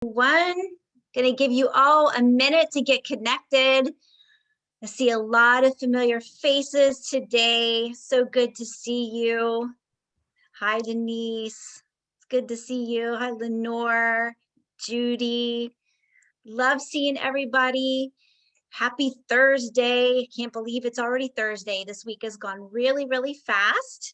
One, gonna give you all a minute to get connected. I see a lot of familiar faces today. So good to see you. Hi, Denise. It's good to see you. Hi, Lenore, Judy. Love seeing everybody. Happy Thursday. Can't believe it's already Thursday. This week has gone really, really fast.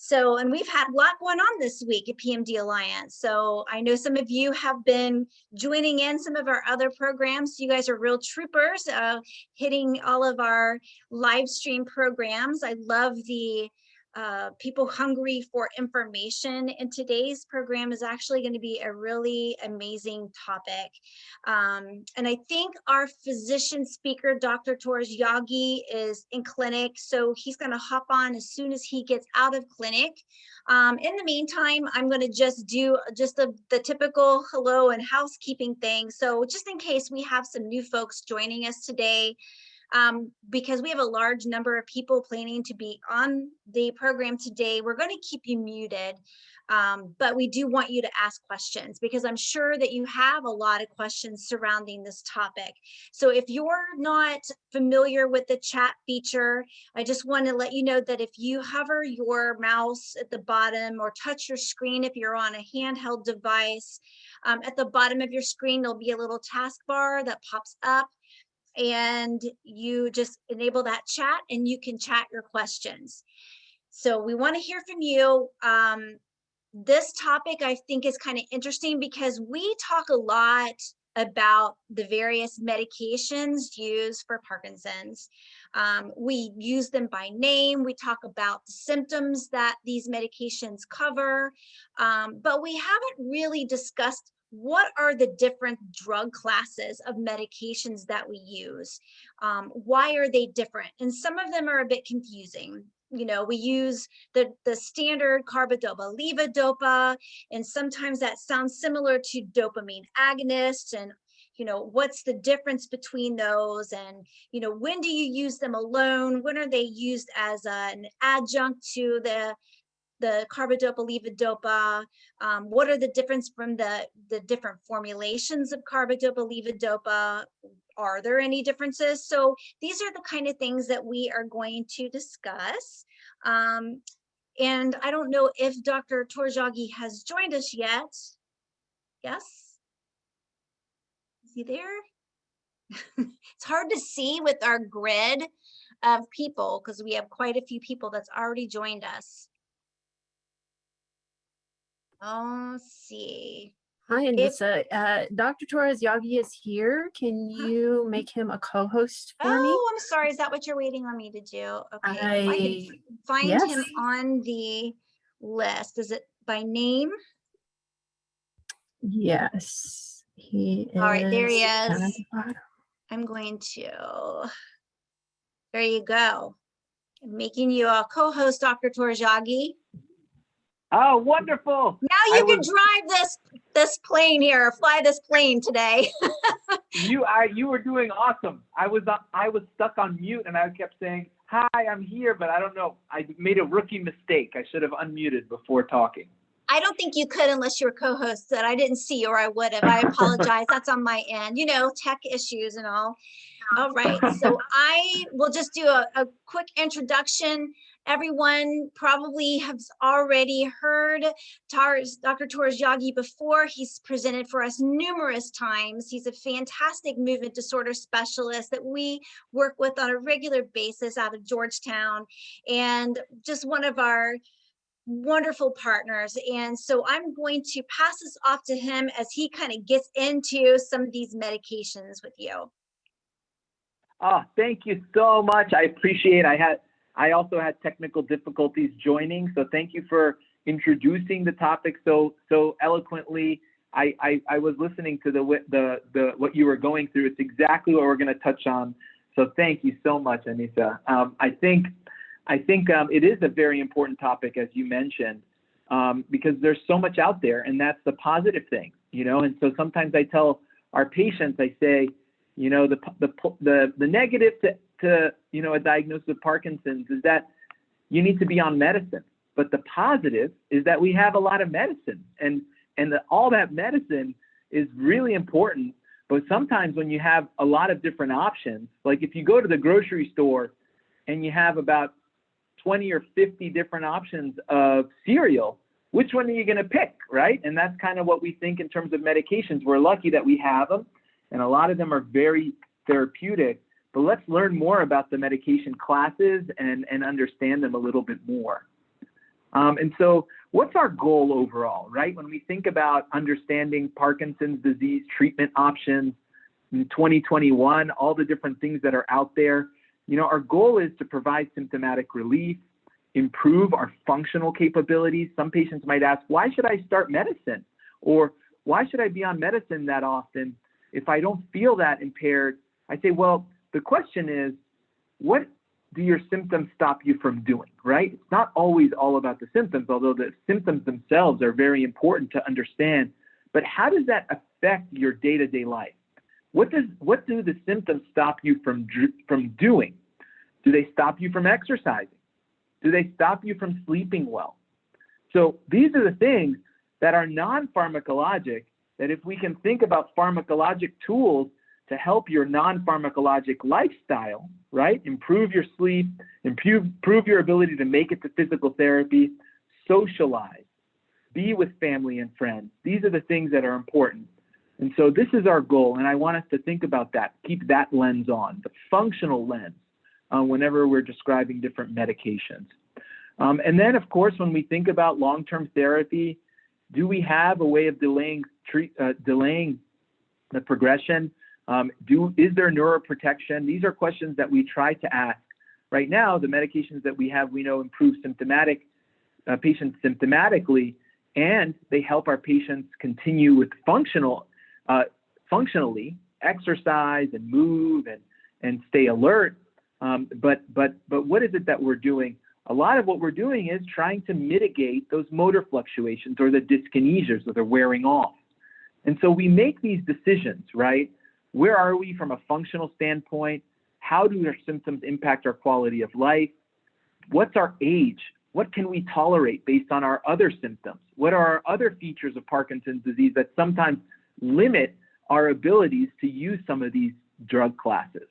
So, and we've had a lot going on this week at PMD Alliance. So I know some of you have been joining in some of our other programs. You guys are real troopers, hitting all of our live stream programs. I love the people hungry for information, and today's program is actually going to be a really amazing topic. And I think our physician speaker, Dr. Torres-Yaghi, is in clinic, so he's going to hop on as soon as he gets out of clinic. In the meantime, I'm going to just do the typical hello and housekeeping thing. So just in case we have some new folks joining us today, because we have a large number of people planning to be on the program today, we're going to keep you muted. But we do want you to ask questions because I'm sure that you have a lot of questions surrounding this topic. So if you're not familiar with the chat feature, I just want to let you know that if you hover your mouse at the bottom or touch your screen, if you're on a handheld device, at the bottom of your screen, there'll be a little taskbar that pops up, and you just enable that chat and you can chat your questions. So we want to hear from you. This topic I think is kind of interesting because we talk a lot about the various medications used for Parkinson's. We use them by name. We talk about the symptoms that these medications cover, but we haven't really discussed what are the different drug classes of medications that we use. Why are they different? And some of them are a bit confusing. You know, we use the standard Carbidopa Levodopa, and sometimes that sounds similar to dopamine agonists. And, you know, what's the difference between those? And, you know, when do you use them alone? When are they used as an adjunct to the Carbidopa Levodopa? What are the difference from the different formulations of Carbidopa Levodopa? Are there any differences? So these are the kind of things that we are going to discuss. And I don't know if Dr. Torres-Yaghi has joined us yet. Yes? Is he there? It's hard to see with our grid of people because we have quite a few people that's already joined us. Let's see. Hi, Anissa. Dr. Torres-Yaghi is here. Can you make him a co-host for me? I'm sorry. Is that what you're waiting on me to do? Okay. If I can find him on the list. Is it by name? Yes. He is. All right, there he is. I'm going to. There you go. I'm making you a co-host, Dr. Torres-Yaghi. Oh, wonderful! Now you can drive this plane here, fly this plane today. You were doing awesome. I was stuck on mute, and I kept saying, "Hi, I'm here," but I don't know. I made a rookie mistake. I should have unmuted before talking. I don't think you could unless you were co-host. That I didn't see, or I would have. I apologize. That's on my end. You know, tech issues and all. All right. So I will just do a quick introduction. Everyone probably has already heard Dr. Torres-Yaghi before. He's presented for us numerous times. He's a fantastic movement disorder specialist that we work with on a regular basis out of Georgetown, and just one of our wonderful partners. And so I'm going to pass this off to him as he kind of gets into some of these medications with you. Oh, thank you so much. I appreciate it. I also had technical difficulties joining, so thank you for introducing the topic so eloquently. I was listening to the what you were going through. It's exactly what we're going to touch on. So thank you so much, Anissa. I think it is a very important topic, as you mentioned, because there's so much out there, and that's the positive thing, you know. And so sometimes I tell our patients, I say, you know, the negative to you know, a diagnosis of Parkinson's is that you need to be on medicine, but the positive is that we have a lot of medicine, and all that medicine is really important. But sometimes when you have a lot of different options, like if you go to the grocery store and you have about 20 or 50 different options of cereal, which one are you going to pick, right? And that's kind of what we think in terms of medications. We're lucky that we have them, and a lot of them are very therapeutic. But let's learn more about the medication classes and understand them a little bit more. And so what's our goal overall, right? When we think about understanding Parkinson's disease treatment options in 2021, all the different things that are out there, you know, our goal is to provide symptomatic relief, improve our functional capabilities. Some patients might ask, why should I start medicine? Or why should I be on medicine that often if I don't feel that impaired? I say, well, the question is, what do your symptoms stop you from doing, right? It's not always all about the symptoms, although the symptoms themselves are very important to understand. But how does that affect your day-to-day life? What do the symptoms stop you from doing? Do they stop you from exercising? Do they stop you from sleeping well? So these are the things that are non-pharmacologic, that if we can think about pharmacologic tools to help your non-pharmacologic lifestyle, right? Improve your sleep, improve your ability to make it to physical therapy, socialize, be with family and friends. These are the things that are important. And so this is our goal, and I want us to think about that, keep that lens on, the functional lens, whenever we're describing different medications. And then, of course, when we think about long-term therapy, do we have a way of delaying the progression? Is there neuroprotection? These are questions that we try to ask. Right now, the medications that we have, we know improve patients symptomatically, and they help our patients continue with functionally exercise and move and stay alert. But what is it that we're doing? A lot of what we're doing is trying to mitigate those motor fluctuations or the dyskinesias that are wearing off. And so we make these decisions, right? Where are we from a functional standpoint? How do our symptoms impact our quality of life? What's our age? What can we tolerate based on our other symptoms? What are our other features of Parkinson's disease that sometimes limit our abilities to use some of these drug classes?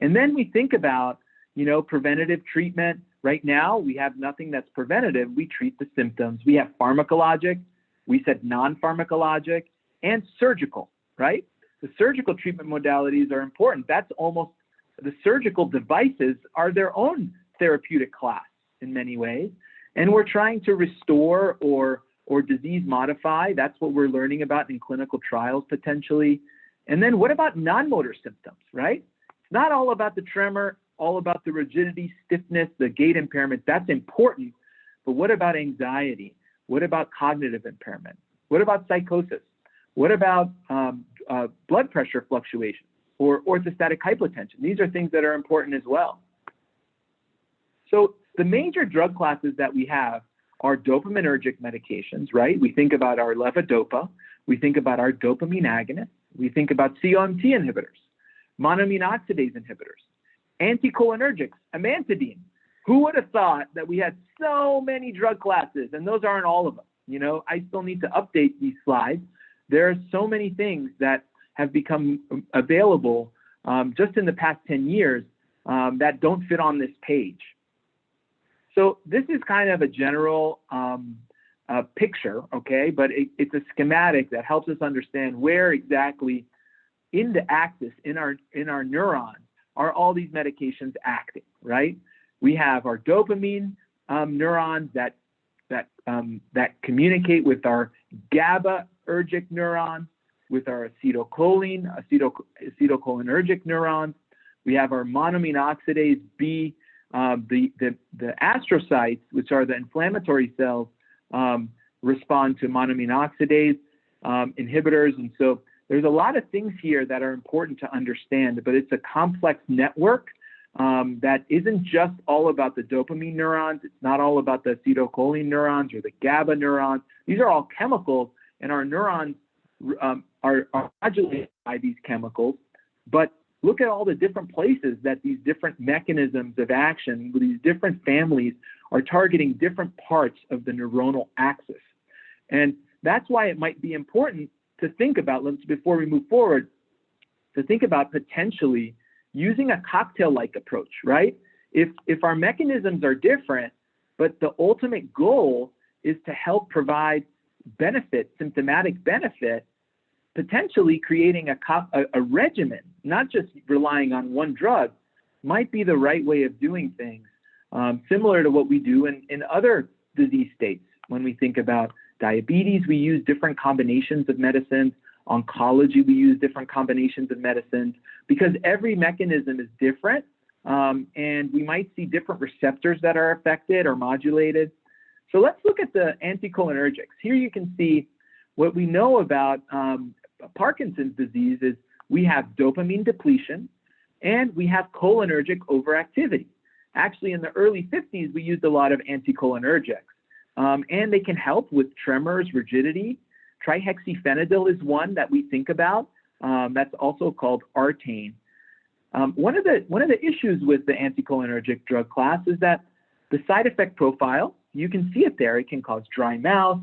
And then we think about, you know, preventative treatment. Right now, we have nothing that's preventative. We treat the symptoms. We have pharmacologic, we said non-pharmacologic, and surgical, right? The surgical treatment modalities are important. That's almost, the surgical devices are their own therapeutic class in many ways. And we're trying to restore or disease modify. That's what we're learning about in clinical trials potentially. And then what about non-motor symptoms, right? It's not all about the tremor, all about the rigidity, stiffness, the gait impairment. That's important. But what about anxiety? What about cognitive impairment? What about psychosis? What about blood pressure fluctuation or orthostatic hypotension? These are things that are important as well. So the major drug classes that we have are dopaminergic medications, right? We think about our levodopa. We think about our dopamine agonists. We think about Cnt inhibitors, monoamine oxidase inhibitors, anticholinergics, amantadine. Who would have thought that we had so many drug classes? And those aren't all of them. You know, I still need to update these slides. There are so many things that have become available just in the past 10 years that don't fit on this page. So this is kind of a general picture, okay? But it's a schematic that helps us understand where exactly in the axis, in our neurons, are all these medications acting, right? We have our dopamine neurons that communicate with our GABAergic neurons, with our acetylcholinergic neurons. We have our monoamine oxidase B, the astrocytes, which are the inflammatory cells, respond to monoamine oxidase inhibitors. And so there's a lot of things here that are important to understand, but it's a complex network that isn't just all about the dopamine neurons. It's not all about the acetylcholine neurons or the GABA neurons. These are all chemicals, and our neurons are modulated by these chemicals. But look at all the different places that these different mechanisms of action, these different families, are targeting different parts of the neuronal axis. And that's why it might be important to think about, before we move forward, to think about potentially using a cocktail-like approach, right? If our mechanisms are different, but the ultimate goal is to help provide benefit, symptomatic benefit, potentially creating a regimen, not just relying on one drug, might be the right way of doing things, similar to what we do in other disease states. When we think about diabetes, we use different combinations of medicines. Oncology, we use different combinations of medicines because every mechanism is different, and we might see different receptors that are affected or modulated. So let's look at the anticholinergics. Here you can see what we know about Parkinson's disease is we have dopamine depletion and we have cholinergic overactivity. Actually, in the early 50s, we used a lot of anticholinergics, and they can help with tremors, rigidity. Trihexyphenidyl is one that we think about. That's also called Artane. One of the issues with the anticholinergic drug class is that the side effect profile, you can see it there. It can cause dry mouth,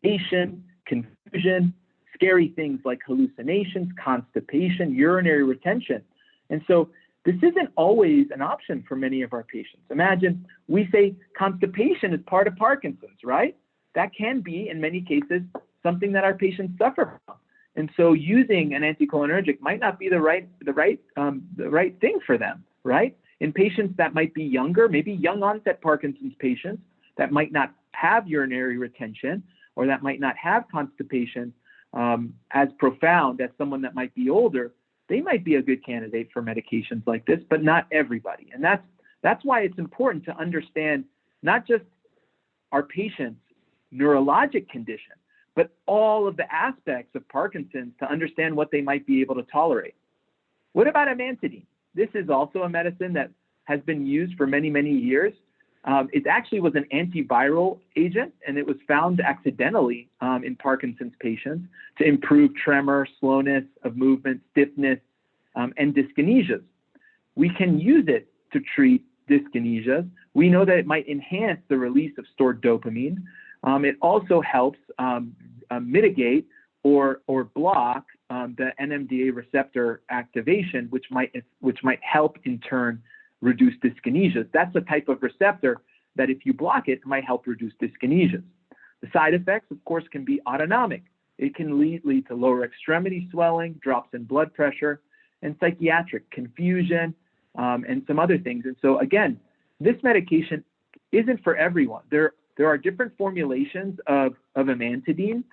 sedation, confusion, scary things like hallucinations, constipation, urinary retention. And so this isn't always an option for many of our patients. Imagine we say constipation is part of Parkinson's, right? That can be, in many cases, something that our patients suffer from. And so using an anticholinergic might not be the right thing for them, right? In patients that might be younger, maybe young onset Parkinson's patients that might not have urinary retention or that might not have constipation as profound as someone that might be older, they might be a good candidate for medications like this, but not everybody. And that's why it's important to understand not just our patient's neurologic condition, but all of the aspects of Parkinson's to understand what they might be able to tolerate. What about Amantadine? This is also a medicine that has been used for many, many years. It actually was an antiviral agent, and it was found accidentally in Parkinson's patients to improve tremor, slowness of movement, stiffness, and dyskinesias. We can use it to treat dyskinesias. We know that it might enhance the release of stored dopamine. It also helps mitigate or block the NMDA receptor activation, which might help in turn reduce dyskinesias. That's a type of receptor that if you block it, it might help reduce dyskinesias. The side effects, of course, can be autonomic. It can lead to lower extremity swelling, drops in blood pressure, and psychiatric confusion, and some other things. And so again, this medication isn't for everyone. There are different formulations of Amantadine.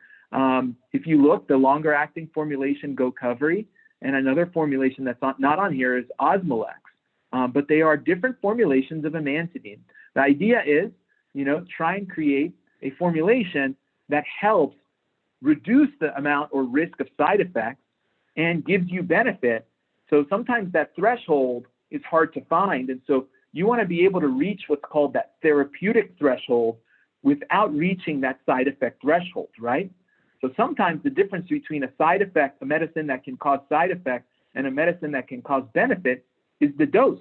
If you look, the longer acting formulation, Gocovri, and another formulation that's not on here is Osmolex. But they are different formulations of Amantadine. The idea is, try and create a formulation that helps reduce the amount or risk of side effects and gives you benefit. So sometimes that threshold is hard to find. And so you want to be able to reach what's called that therapeutic threshold without reaching that side effect threshold, right? So sometimes the difference between a medicine that can cause side effects and a medicine that can cause benefit is the dose.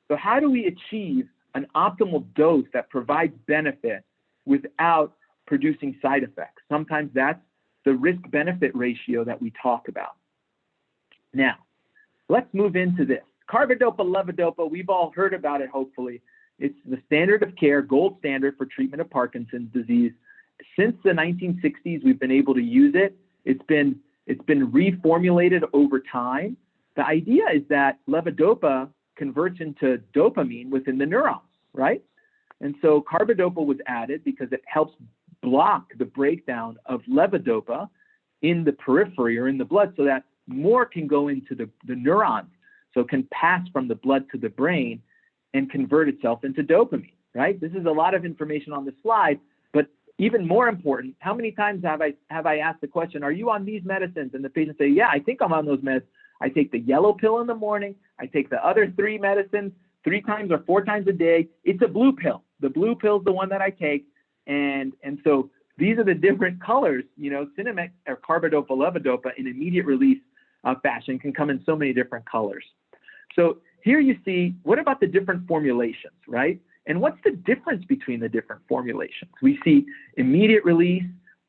So how do we achieve an optimal dose that provides benefit without producing side effects? Sometimes that's the risk-benefit ratio that we talk about. Now, let's move into this. Carbidopa Levodopa, we've all heard about it, hopefully. It's the standard of care, gold standard for treatment of Parkinson's disease. Since the 1960s, we've been able to use it. It's been reformulated over time. The idea is that levodopa converts into dopamine within the neurons, right? And so carbidopa was added because it helps block the breakdown of levodopa in the periphery or in the blood so that more can go into the neurons. So it can pass from the blood to the brain and convert itself into dopamine, right? This is a lot of information on the slide, but even more important, how many times have I asked the question, are you on these medicines? And the patient say, yeah, I think I'm on those meds. I take the yellow pill in the morning. I take the other 3 medicines 3 times or 4 times a day. It's a blue pill. The blue pill is the one that I take. And so these are the different colors, Stimulation or Carbidopa Levodopa in immediate release fashion can come in so many different colors. So here you see, what about the different formulations, right? And what's the difference between the different formulations? We see immediate release.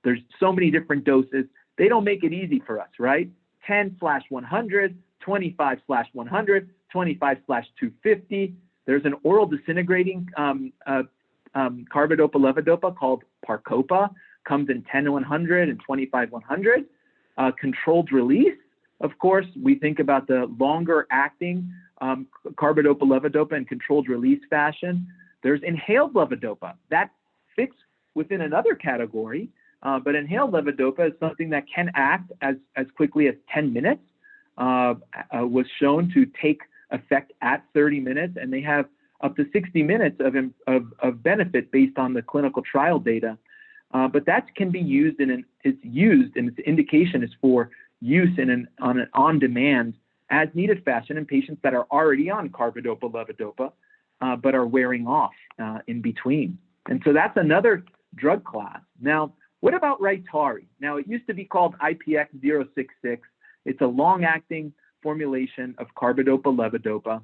There's so many different doses. they don't make it easy for us, right? 10/100, 25/100, 25/250. There's an oral disintegrating carbidopa levodopa called Parcopa, comes in 10/100 and 25/100. Controlled release, of course, we think about the longer acting carbidopa levodopa in controlled release fashion. There's inhaled levodopa. That fits within another category, but inhaled levodopa is something that can act as quickly as 10 minutes, was shown to take effect at 30 minutes, and they have up to 60 minutes of benefit based on the clinical trial data. But that can be used and its indication is for use in an on-demand as needed fashion in patients that are already on carbidopa levodopa, but are wearing off in between. And so that's another drug class. Now, what about Rytary? Now, it used to be called IPX066. It's a long-acting formulation of carbidopa levodopa.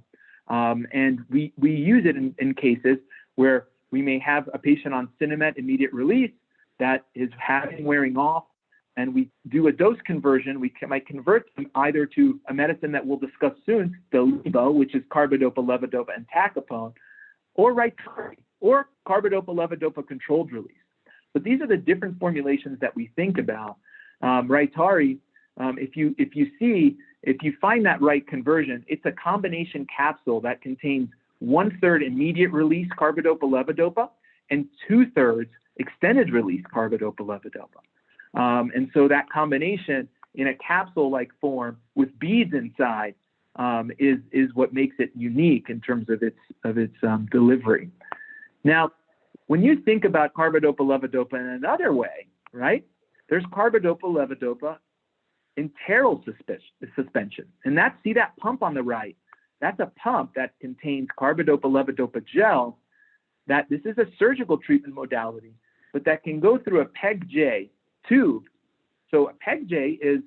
And we use it in cases where we may have a patient on Stimulation immediate release that is having wearing off, and we do a dose conversion. We might convert them either to a medicine that we'll discuss soon, the Levo, which is carbidopa levodopa and tacopone, or Rytary, or carbidopa levodopa controlled release. But these are the different formulations that we think about. Rytary, if you find that right conversion, it's a combination capsule that contains 1/3 immediate release carbidopa levodopa and 2/3 extended release carbidopa levodopa. And so that combination in a capsule-like form with beads inside is what makes it unique in terms of its delivery. Now, when you think about carbidopa levodopa in another way, right? There's carbidopa levodopa enteral suspension, and see that pump on the right. That's a pump that contains carbidopa levodopa gel. That this is a surgical treatment modality, but that can go through a PEG-J tube. So a PEG-J is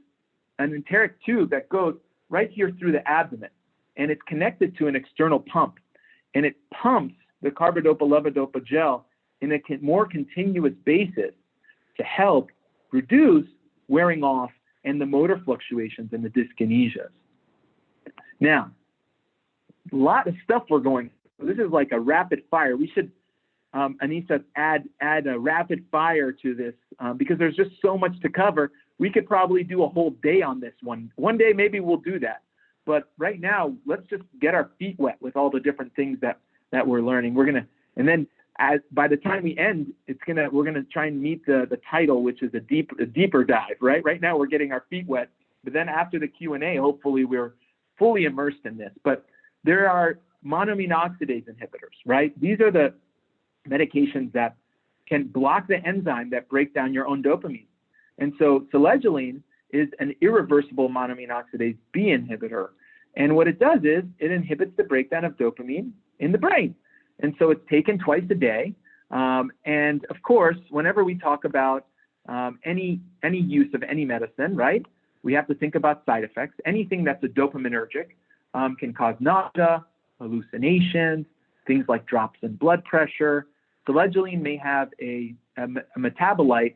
an enteric tube that goes right here through the abdomen, and it's connected to an external pump, and it pumps the carbidopa levodopa gel in a more continuous basis to help reduce wearing off and the motor fluctuations and the dyskinesias. Now, a lot of stuff we're going through. This is like a rapid fire. We should, Anissa, add a rapid fire to this because there's just so much to cover. We could probably do a whole day on this one. One day, maybe we'll do that. But right now, let's just get our feet wet with all the different things that we're learning. And then by the time we end, we're gonna try and meet the title, which is a deeper dive, right? Right now we're getting our feet wet, but then after the Q&A, hopefully we're fully immersed in this. But there are monoamine oxidase inhibitors, right? These are the medications that can block the enzyme that break down your own dopamine. And so Celegiline is an irreversible monoamine oxidase B inhibitor. And what it does is it inhibits the breakdown of dopamine in the brain. And so it's taken twice a day. And of course, whenever we talk about any use of any medicine, right, we have to think about side effects. Anything that's a dopaminergic can cause nausea, hallucinations, things like drops in blood pressure. Celegiline may have a metabolite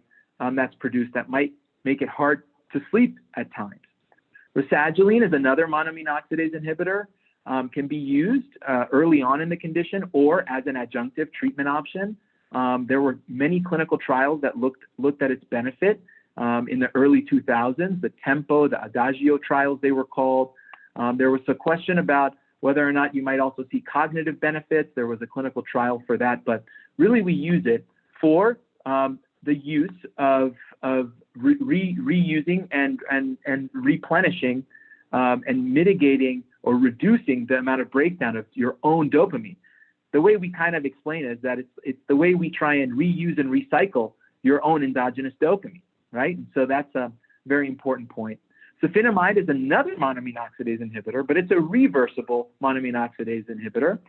that's produced that might make it hard to sleep at times. Rasagiline is another monoamine oxidase inhibitor, can be used early on in the condition or as an adjunctive treatment option. There were many clinical trials that looked at its benefit in the early 2000s, the Tempo, the Adagio trials they were called. There was a question about whether or not you might also see cognitive benefits. There was a clinical trial for that, but really we use it for the use of reusing and replenishing and mitigating or reducing the amount of breakdown of your own dopamine. The way we kind of explain it is that it's the way we try and reuse and recycle your own endogenous dopamine, right? And so that's a very important point. Suffinamide is another monoamine oxidase inhibitor, but it's a reversible monoamine oxidase inhibitor.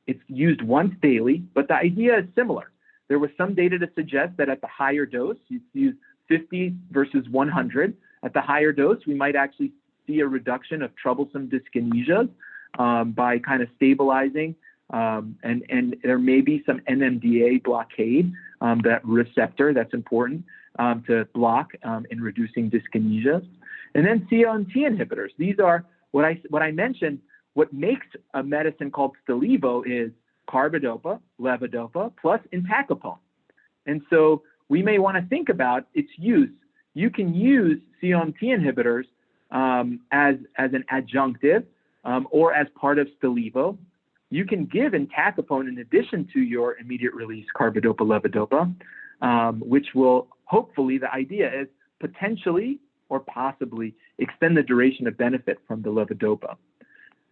It's used once daily, but the idea is similar. There was some data to suggest that at the higher dose, you use 50 versus 100. At the higher dose, we might actually see a reduction of troublesome dyskinesias by kind of stabilizing, and there may be some NMDA blockade, that receptor, that's important. to block in reducing dyskinesias. And then Cnt inhibitors. These are what I mentioned. What makes a medicine called Stalevo is Carbidopa, Levodopa, plus entacapone. And so we may want to think about its use. You can use Cnt inhibitors as an adjunctive or as part of Stalevo. You can give entacapone in addition to your immediate release Carbidopa Levodopa, which will hopefully, the idea is potentially or possibly extend the duration of benefit from the levodopa.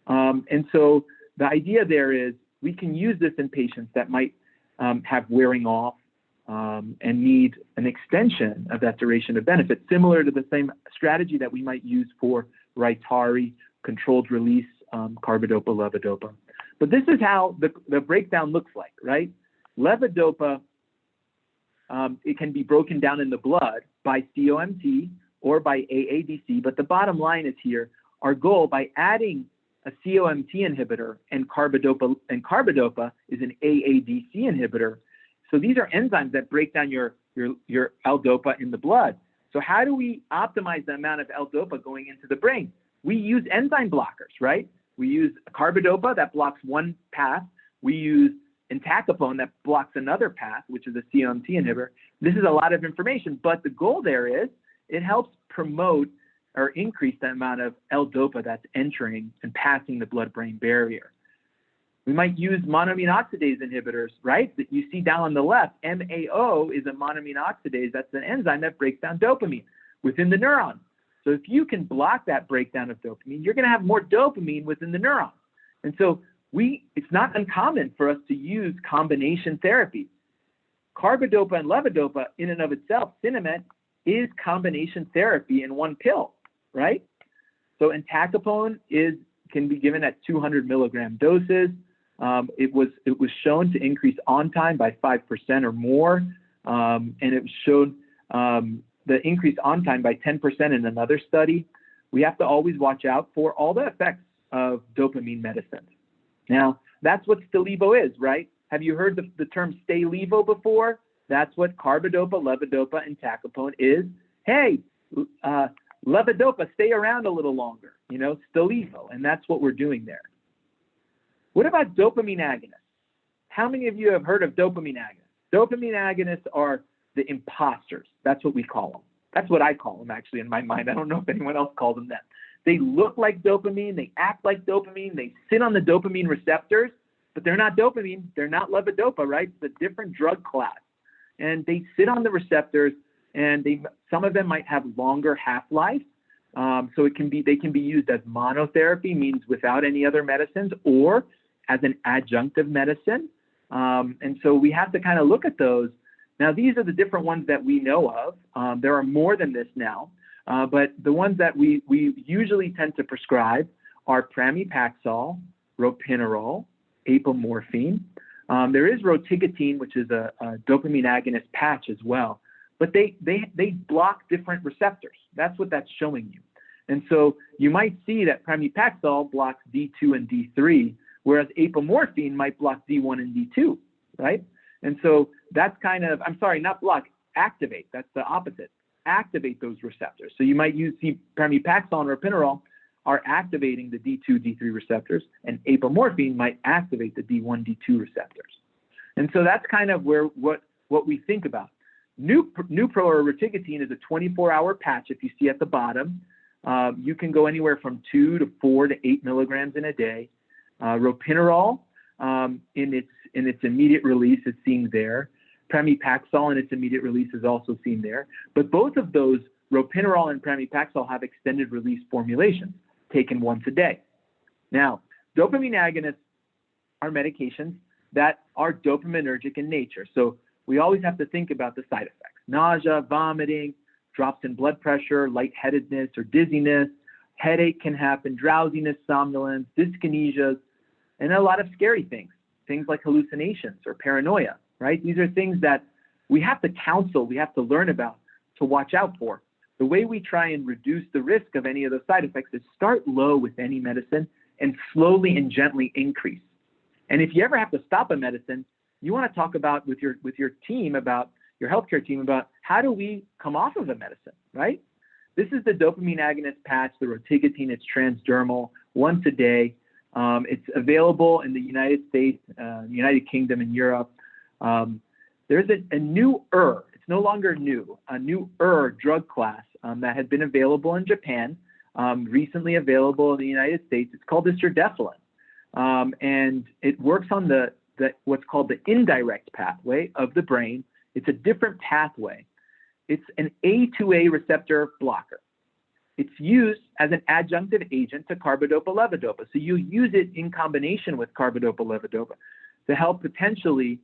And so the idea there is we can use this in patients that might have wearing off and need an extension of that duration of benefit, similar to the same strategy that we might use for Rytari, controlled release Carbidopa Levodopa. But this is how the breakdown looks like, right? Levodopa, it can be broken down in the blood by COMT or by AADC, but the bottom line is here, our goal by adding a COMT inhibitor and Carbidopa is an AADC inhibitor. So these are enzymes that break down your L-Dopa in the blood. So how do we optimize the amount of L-Dopa going into the brain? We use enzyme blockers, right? We use Carbidopa that blocks one path. We use entacapone that blocks another path, which is a COMT inhibitor. This is a lot of information, but the goal there is it helps promote or increase the amount of L-Dopa that's entering and passing the blood-brain barrier. We might use monoamine oxidase inhibitors, right? That you see down on the left. MAO is a monoamine oxidase. That's an enzyme that breaks down dopamine within the neuron. So if you can block that breakdown of dopamine, you're going to have more dopamine within the neuron. And so it's not uncommon for us to use combination therapy. Carbidopa and levodopa in and of itself, Suffinamide, is combination therapy in one pill, right? So entacapone can be given at 200 milligram doses. It was shown to increase on time by 5% or more, and it showed the increase on time by 10% in another study. We have to always watch out for all the effects of dopamine medicines. Now, that's what Stalevo is, right? Have you heard the term Stalevo before? That's what Carbidopa, Levodopa, and entacapone is. Hey, Levodopa, stay around a little longer, Stalevo, and that's what we're doing there. What about dopamine agonists? How many of you have heard of dopamine agonists? Dopamine agonists are the imposters. That's what we call them. That's what I call them, actually, in my mind. I don't know if anyone else calls them that. They look like dopamine. They act like dopamine. They sit on the dopamine receptors, but they're not dopamine. They're not levodopa, right? It's a different drug class. And they sit on the receptors, and some of them might have longer half-life. So they can be used as monotherapy, means without any other medicines, or as an adjunctive medicine. And so we have to kind of look at those. Now, these are the different ones that we know of. There are more than this now, but the ones that we usually tend to prescribe are Pramipaxol, Ropinirole, Apomorphine. There is Rotigotine, which is a dopamine agonist patch as well, but they block different receptors. That's what that's showing you. And so you might see that Pramipaxol blocks D2 and D3, whereas Apomorphine might block D1 and D2, right? And so that's kind of, I'm sorry, not block, activate. That's the opposite. Activate those receptors. So you might see Pramipaxol and Ropinirole are activating the D2, D3 receptors, and Apomorphine might activate the D1, D2 receptors. And so that's kind of what we think about. Nupro or Rotigotine is a 24-hour patch, if you see at the bottom. You can go anywhere from 2 to 4 to 8 milligrams in a day. Ropinirole, in its immediate release, is seen there. Pramipaxol in its immediate release is also seen there. But both of those, Ropinirole and Pramipaxol, have extended release formulations, taken once a day. Now, dopamine agonists are medications that are dopaminergic in nature. So we always have to think about the side effects. Nausea, vomiting, drops in blood pressure, lightheadedness or dizziness, headache can happen, drowsiness, somnolence, dyskinesias, and a lot of scary things like hallucinations or paranoia, right? These are things that we have to counsel, we have to learn about to watch out for. The way we try and reduce the risk of any of those side effects is start low with any medicine and slowly and gently increase. And if you ever have to stop a medicine, you want to talk about with your team about your healthcare team about how do we come off of a medicine, right? This is the dopamine agonist patch, the rotigotine. It's transdermal, once a day. It's available in the United States, United Kingdom, and Europe. There's a newer, it's no longer new, a newer drug class that had been available in Japan, recently available in the United States. It's called istradefylline. And it works on what's called the indirect pathway of the brain. It's a different pathway. It's an A2A receptor blocker. It's used as an adjunctive agent to Carbidopa Levodopa. So you use it in combination with Carbidopa Levodopa to help potentially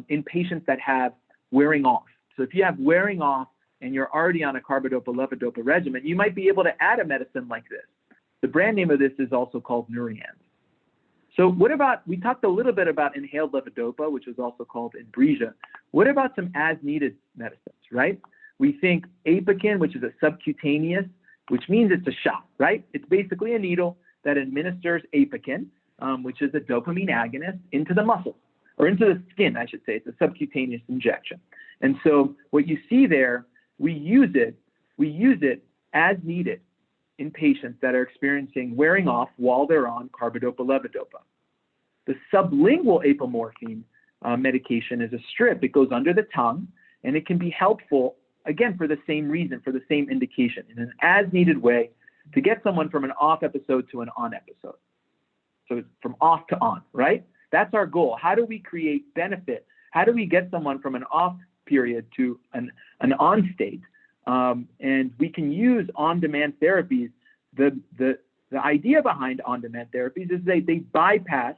in patients that have wearing off. So if you have wearing off and you're already on a Carbidopa Levodopa regimen, you might be able to add a medicine like this. The brand name of this is also called Nurians. So what about, we talked a little bit about inhaled levodopa, which is also called Inbrija. What about some as-needed medicines, right? We think Apokyn, which is a subcutaneous, which means it's a shot, right? It's basically a needle that administers Apokyn, which is a dopamine agonist, into the muscle, or into the skin, I should say. It's a subcutaneous injection. And so what you see there, we use it as needed in patients that are experiencing wearing off while they're on Carbidopa Levodopa. The sublingual apomorphine medication is a strip. It goes under the tongue, and it can be helpful, again, for the same reason, for the same indication, in an as-needed way to get someone from an off episode to an on episode. So it's from off to on, right? That's our goal. How do we create benefit? How do we get someone from an off period to an on state? And we can use on-demand therapies. The idea behind on-demand therapies is they bypass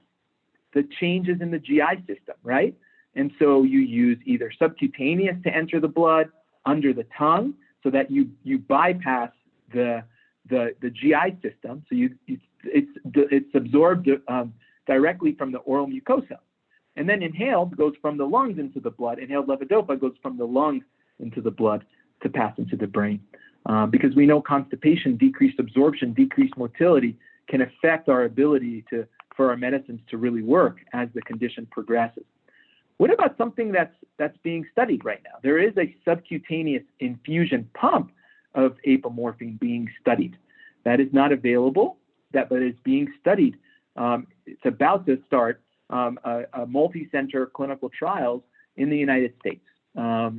the changes in the GI system, right? And so you use either subcutaneous to enter the blood, under the tongue, so that you bypass the GI system. So it's absorbed directly from the oral mucosa. And then inhaled goes from the lungs into the blood. Inhaled levodopa goes from the lungs into the blood to pass into the brain. Because we know constipation, decreased absorption, decreased motility can affect our ability for our medicines to really work as the condition progresses. What about something that's being studied right now? There is a subcutaneous infusion pump of apomorphine being studied. That is not available, but it's being studied. It's about to start a multi-center clinical trials in the United States.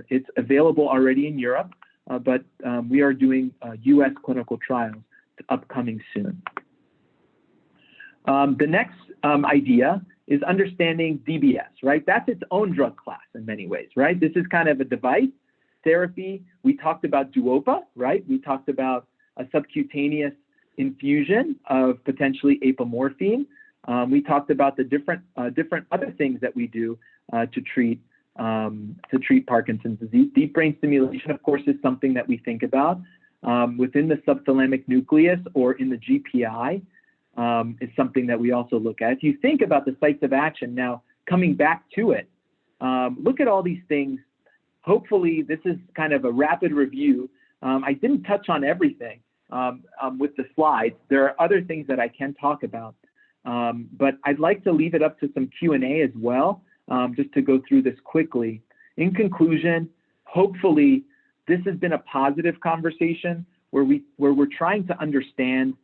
It's available already in Europe, but we are doing US clinical trials upcoming soon. The next idea is understanding DBS, right? That's its own drug class in many ways, right? This is kind of a device therapy. We talked about Duopa, right? We talked about a subcutaneous infusion of potentially apomorphine. We talked about the different other things that we do to treat Parkinson's disease. Deep brain stimulation, of course, is something that we think about within the subthalamic nucleus or in the GPI. Is something that we also look at. If you think about the sites of action now, coming back to it, look at all these things. Hopefully, this is kind of a rapid review. I didn't touch on everything with the slides. There are other things that I can talk about, but I'd like to leave it up to some Q&A as well, just to go through this quickly. In conclusion, hopefully, this has been a positive conversation where we're trying to understand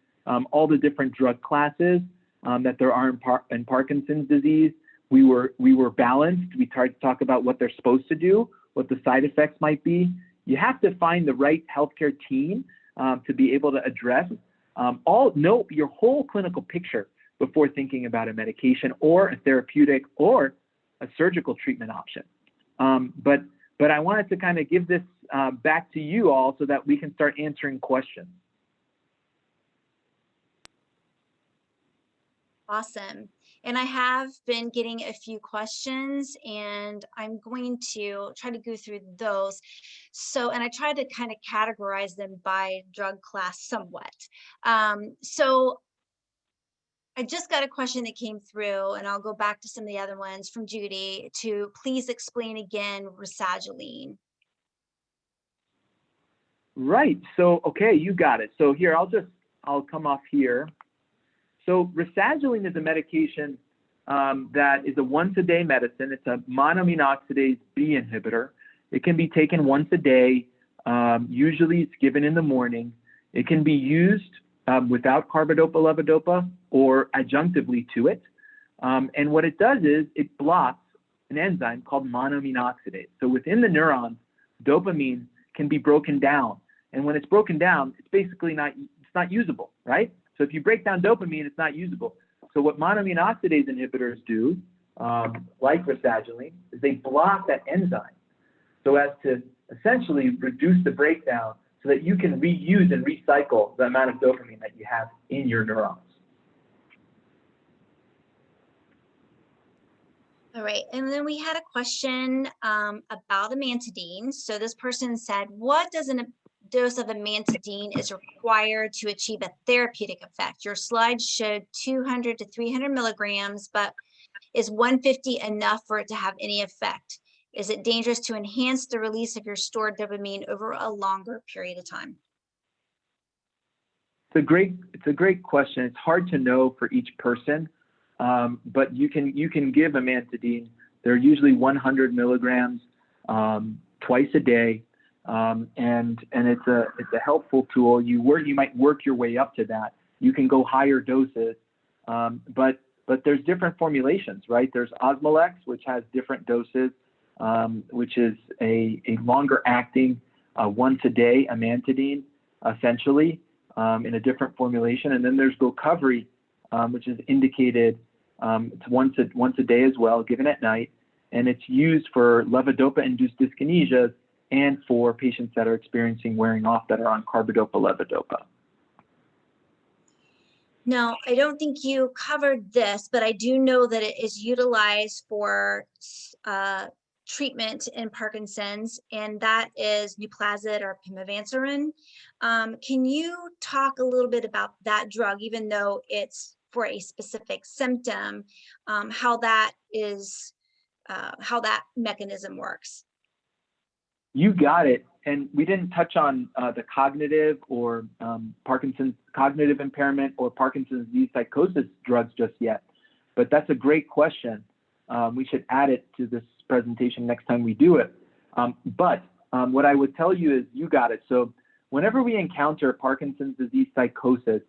all the different drug classes that there are in Parkinson's disease. We were balanced. We tried to talk about what they're supposed to do, what the side effects might be. You have to find the right healthcare team to be able to address know your whole clinical picture before thinking about a medication or a therapeutic or a surgical treatment option. But I wanted to kind of give this back to you all so that we can start answering questions. Awesome. And I have been getting a few questions, and I'm going to try to go through those. So, and I try to kind of categorize them by drug class somewhat. So I just got a question that came through, and I'll go back to some of the other ones from Judy to please explain again Rasagiline. Right. So, okay, you got it. So here, I'll come off here. So Rasagiline is a medication that is a once-a-day medicine. It's a monoamine oxidase B inhibitor. It can be taken once a day. Usually it's given in the morning. It can be used without Carbidopa Levodopa or adjunctively to it. And what it does is it blocks an enzyme called monoamine oxidase. So within the neurons, dopamine can be broken down. And when it's broken down, it's basically not usable, right? So if you break down dopamine, it's not usable. So what monoamine oxidase inhibitors do, like Celegiline, is they block that enzyme so as to essentially reduce the breakdown so that you can reuse and recycle the amount of dopamine that you have in your neurons. All right, and then we had a question about Amantadine. So this person said, what does a dose of Amantadine is required to achieve a therapeutic effect? Your slide showed 200 to 300 milligrams, but is 150 enough for it to have any effect? Is it dangerous to enhance the release of your stored dopamine over a longer period of time? It's a great question. It's hard to know for each person. But you can give Amantadine. They're usually 100 milligrams twice a day, and it's a helpful tool. You might work your way up to that. You can go higher doses, but there's different formulations, right? There's Osmolex, which has different doses, which is a longer acting once a day Amantadine, essentially, in a different formulation. And then there's Gocovri, which is indicated. It's once a day as well, given at night, and it's used for levodopa-induced dyskinesias and for patients that are experiencing wearing off that are on Carbidopa Levodopa. No, I don't think you covered this, but I do know that it is utilized for treatment in Parkinson's, and that is Nuplazid or Pima Vancerin. Can you talk a little bit about that drug, even though it's for a specific symptom, how that mechanism works? You got it. And we didn't touch on the cognitive or Parkinson's cognitive impairment or Parkinson's disease psychosis drugs just yet, but that's a great question. We should add it to this presentation next time we do it. But what I would tell you is you got it. So whenever we encounter Parkinson's disease psychosis,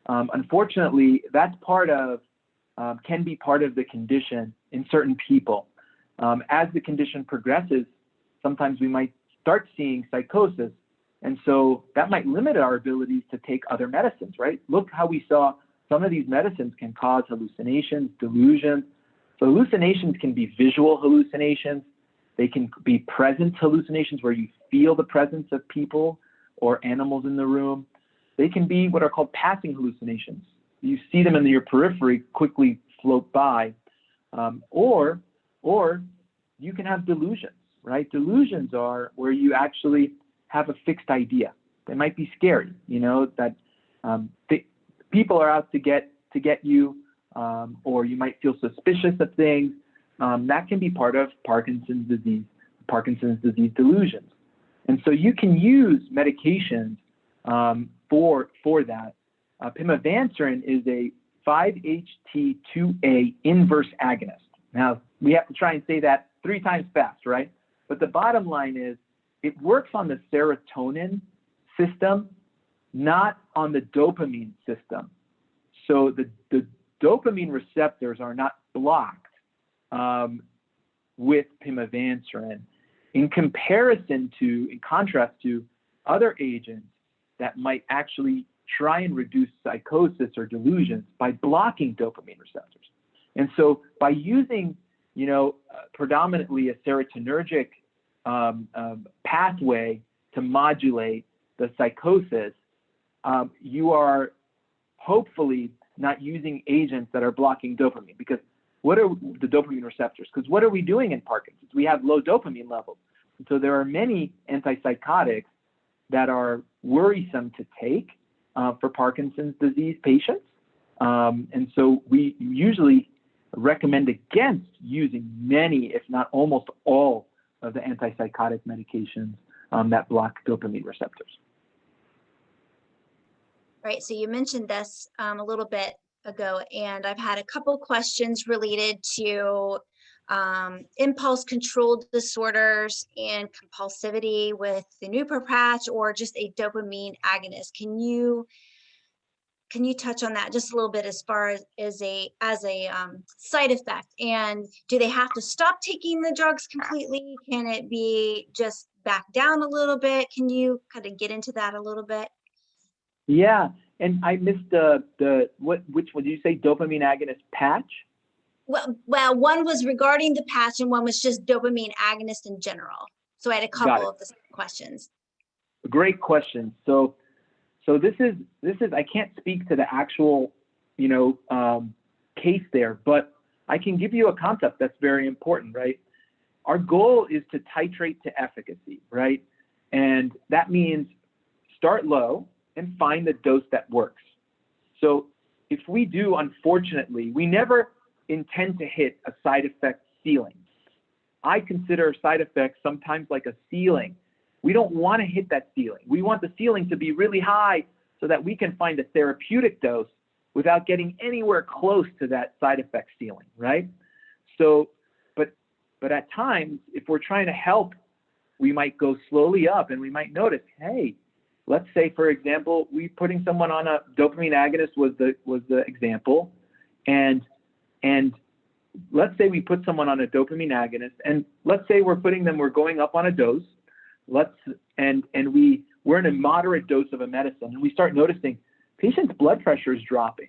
unfortunately, that's can be part of the condition in certain people. As the condition progresses, sometimes we might start seeing psychosis. And so that might limit our abilities to take other medicines, right? Look how we saw some of these medicines can cause hallucinations, delusions. So hallucinations can be visual hallucinations. They can be presence hallucinations where you feel the presence of people or animals in the room. They can be what are called passing hallucinations. You see them in your periphery quickly float by, or you can have delusions, right? Delusions are where you actually have a fixed idea. They might be scary, that people are out to get you, or you might feel suspicious of things. That can be part of Parkinson's disease delusions. And so you can use medications for that. Pima Vancerin is a 5-HT2A inverse agonist. Now, we have to try and say that 3 times fast, right? But the bottom line is it works on the serotonin system, not on the dopamine system. So the dopamine receptors are not blocked with Pima Vancerin in contrast to other agents that might actually try and reduce psychosis or delusions by blocking dopamine receptors. And so by using, predominantly a serotonergic pathway to modulate the psychosis, you are hopefully not using agents that are blocking dopamine. Because what are the dopamine receptors? Because what are we doing in Parkinson's? We have low dopamine levels. And so there are many antipsychotics that are worrisome to take for Parkinson's disease patients. And so we usually recommend against using many, if not almost all, of the antipsychotic medications that block dopamine receptors. Right, so you mentioned this a little bit ago, and I've had a couple questions related to impulse control disorders and compulsivity with the Nupa patch, or just a dopamine agonist. Can you touch on that just a little bit as far as a side effect? And do they have to stop taking the drugs completely? Can it be just back down a little bit? Can you kind of get into that a little bit? Yeah, and I missed which one did you say? Dopamine agonist patch? Well, one was regarding the patch and one was just dopamine agonist in general. So I had a couple of the questions. Great question. So this is I can't speak to the actual case there, but I can give you a concept that's very important, right? Our goal is to titrate to efficacy, right? And that means start low and find the dose that works. So if we do, unfortunately, we never intend to hit a side effect ceiling. I consider side effects sometimes like a ceiling. We don't want to hit that ceiling. We want the ceiling to be really high so that we can find a therapeutic dose without getting anywhere close to that side effect ceiling, right? So, but at times, if we're trying to help, we might go slowly up and we might notice, hey, let's say, for example, we putting someone on a dopamine agonist was the example, and let's say we put someone on a dopamine agonist, and let's say we're going up on a dose, we're in a moderate dose of a medicine, and we start noticing patient's blood pressure is dropping.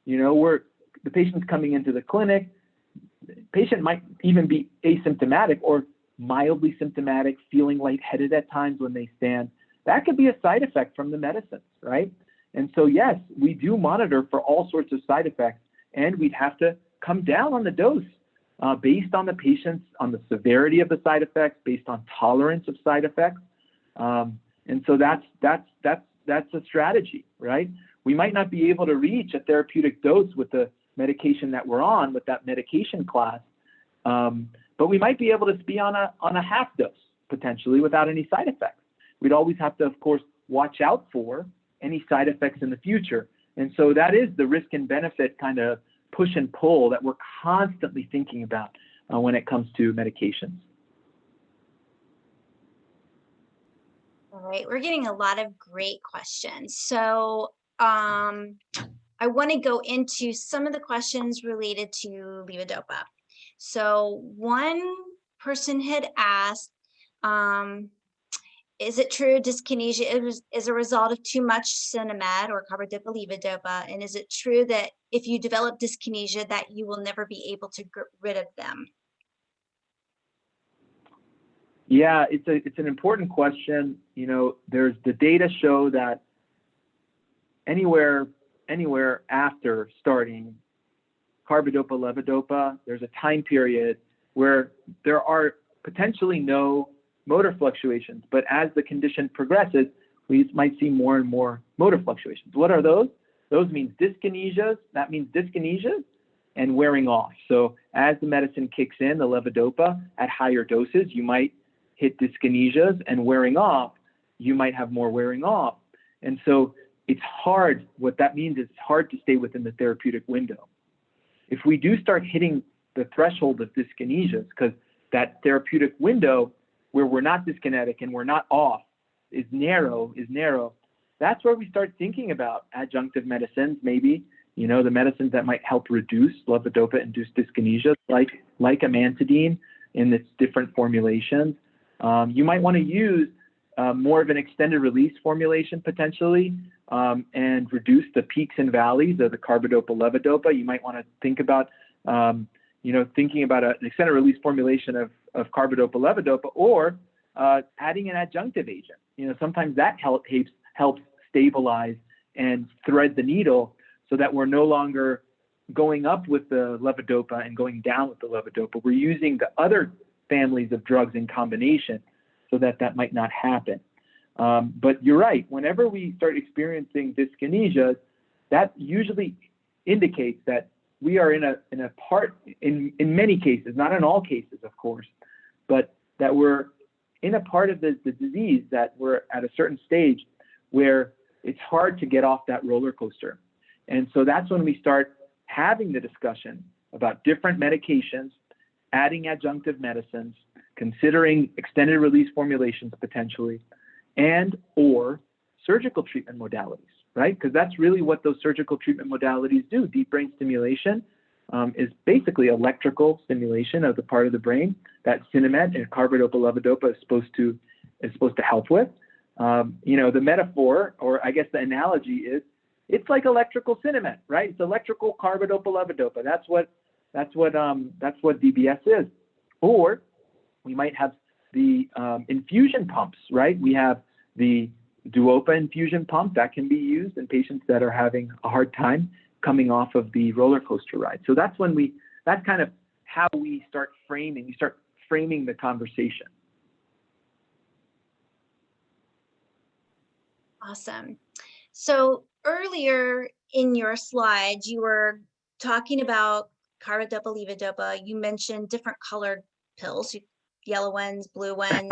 The patient's coming into the clinic. The patient might even be asymptomatic or mildly symptomatic, feeling lightheaded at times when they stand. That could be a side effect from the medicines, right? And so, yes, we do monitor for all sorts of side effects, and we'd have to come down on the dose based on the patient's, on the severity of the side effects, based on tolerance of side effects. And so that's a strategy, right? We might not be able to reach a therapeutic dose with the medication that we're on, with that medication class, but we might be able to be on a half dose potentially without any side effects. We'd always have to, of course, watch out for any side effects in the future. And so that is the risk and benefit kind of push and pull that we're constantly thinking about when it comes to medications. All right, we're getting a lot of great questions. So I want to go into some of the questions related to levodopa. So one person had asked, is it true dyskinesia is a result of too much Suffinamide or Carbidopa Levodopa? And is it true that if you develop dyskinesia that you will never be able to get rid of them? Yeah, it's an important question. There's the data show that anywhere after starting Carbidopa Levodopa, there's a time period where there are potentially no motor fluctuations, but as the condition progresses, we might see more and more motor fluctuations. What are those? Those means dyskinesias. That means dyskinesias and wearing off. So as the medicine kicks in, the levodopa at higher doses, you might hit dyskinesias, and wearing off, you might have more wearing off. And so it's hard. What that means is it's hard to stay within the therapeutic window. If we do start hitting the threshold of dyskinesias, because that therapeutic window where we're not dyskinetic and we're not off is narrow, that's where we start thinking about adjunctive medicines, maybe, the medicines that might help reduce levodopa-induced dyskinesia, like Amantadine in its different formulations. You might want to use more of an extended release formulation potentially, and reduce the peaks and valleys of the Carbidopa Levodopa. You might want to think about, thinking about an extended release formulation of Carbidopa Levodopa, or adding an adjunctive agent. Sometimes that helps stabilize and thread the needle so that we're no longer going up with the levodopa and going down with the levodopa. We're using the other families of drugs in combination so that might not happen. But you're right, whenever we start experiencing dyskinesias, that usually indicates that we are in many cases, not in all cases, of course, but that we're in a part of the disease that we're at a certain stage where it's hard to get off that roller coaster. And so that's when we start having the discussion about different medications adding adjunctive medicines, considering extended release formulations potentially, and or surgical treatment modalities, right? Because that's really what those surgical treatment modalities do. Deep brain stimulation is basically electrical stimulation of the part of the brain that Suffinamide and Carbidopa Levodopa is supposed to help with. You know, the metaphor, or I guess the analogy is, it's like electrical Suffinamide, right? It's electrical Carbidopa Levodopa. That's what DBS is. Or we might have the infusion pumps, right? We have the Duopa infusion pump that can be used in patients that are having a hard time coming off of the roller coaster ride. So that's kind of how we start framing the conversation. Awesome. So earlier in your slides, you were talking about Carbidopa Levodopa. You mentioned different colored pills, yellow ones, blue ones.